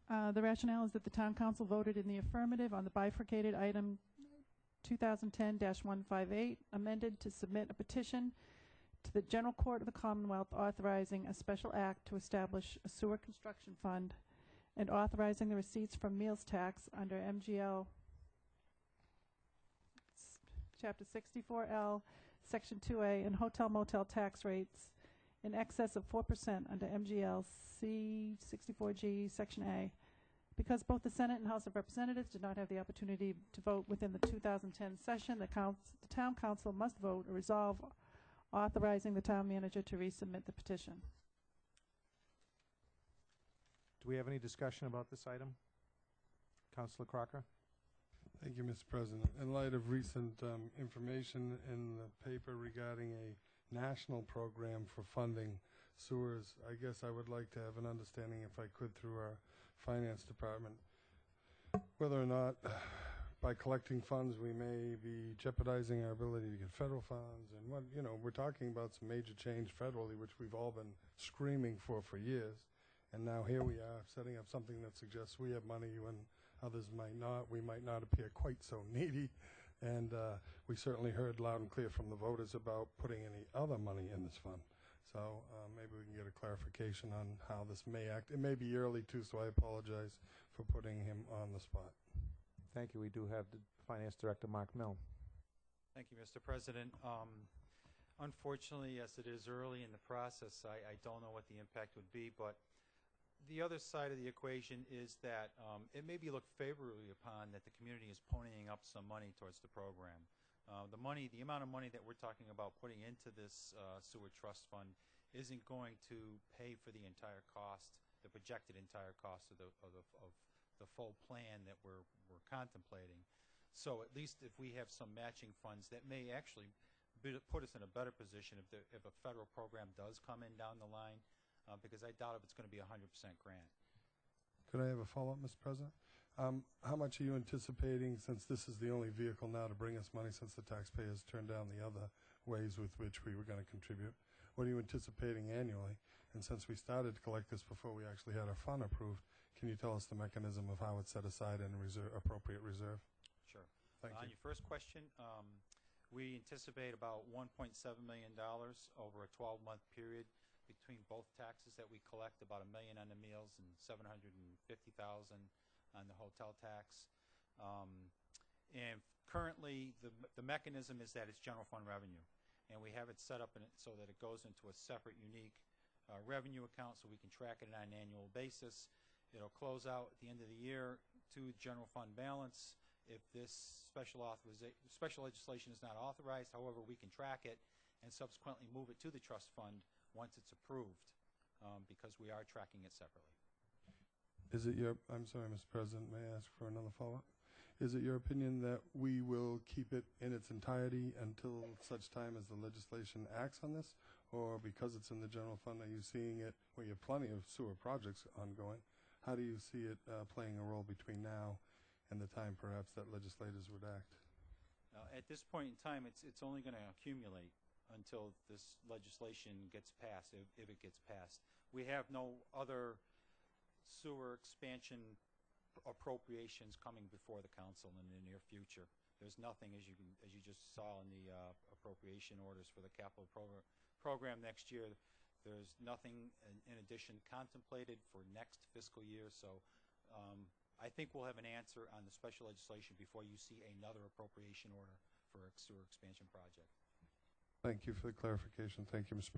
The rationale is that the Town Council voted in the affirmative on the bifurcated item 2010-158, amended to submit a petition to the General Court of the Commonwealth authorizing a special act to establish a sewer construction fund and authorizing the receipts from meals tax under MGL Chapter 64L, Section 2A, and hotel motel tax rates in excess of 4% under MGL C64G, Section A. Because both the Senate and House of Representatives did not have the opportunity to vote within the 2010 session, the Town Council must vote a resolve authorizing the Town Manager to resubmit the petition. Do we have any discussion about this item? Councilor Crocker? Thank you, Mr. President. In light of recent information in the paper regarding a national program for funding sewers, I guess I would like to have an understanding, if I could, through our finance department, whether or not by collecting funds we may be jeopardizing our ability to get federal funds. And what, you know, we're talking about some major change federally, which we've all been screaming for years. And now here we are setting up something that suggests we have money when others might not. We might not appear quite so needy. And we certainly heard loud and clear from the voters about putting any other money in this fund. So maybe we can get a clarification on how this may act. It may be early too, so I apologize for putting him on the spot. Thank you. We do have the Finance Director, Mark Mill. Thank you, Mr. President. Unfortunately, yes, it is early in the process. I don't know what the impact would be, but the other side of the equation is that it may be looked favorably upon that the community is ponying up some money towards the program. The amount of money that we're talking about putting into this sewer trust fund isn't going to pay for the entire cost, the projected entire cost of the full plan that we're contemplating. So at least if we have some matching funds, that may actually put us in a better position if a federal program does come in down the line, because I doubt if it's going to be 100% grant. Could I have a follow-up, Mr. President? How much are you anticipating, since this is the only vehicle now to bring us money, since the taxpayers turned down the other ways with which we were going to contribute? What are you anticipating annually? And since we started to collect this before we actually had our fund approved, can you tell us the mechanism of how it's set aside in appropriate reserve? Sure. Thank you. On your first question, we anticipate about $1.7 million over a 12-month period between both taxes that we collect, about $1 million on the meals and $750,000 on the hotel tax. And currently, the mechanism is that it's general fund revenue, and we have it set up so that it goes into a separate, unique revenue account, so we can track it on an annual basis. It'll close out at the end of the year to general fund balance. If this special legislation is not authorized, however, we can track it and subsequently move it to the trust fund once it's approved, because we are tracking it separately. Is it your, I'm sorry, Mr. President, may I ask for another follow-up? Is it your opinion that we will keep it in its entirety until such time as the legislation acts on this? Or because it's in the general fund, are you seeing it, well, you have plenty of sewer projects ongoing, how do you see it playing a role between now and the time perhaps that legislators would act? At this point in time, it's only going to accumulate until this legislation gets passed, if it gets passed. We have no other sewer expansion appropriations coming before the council in the near future. There's nothing, as you just saw in the appropriation orders for the capital program next year. There's nothing in addition contemplated for next fiscal year. So I think we'll have an answer on the special legislation before you see another appropriation order for a sewer expansion project. Thank you for the clarification. Thank you, Mr. President.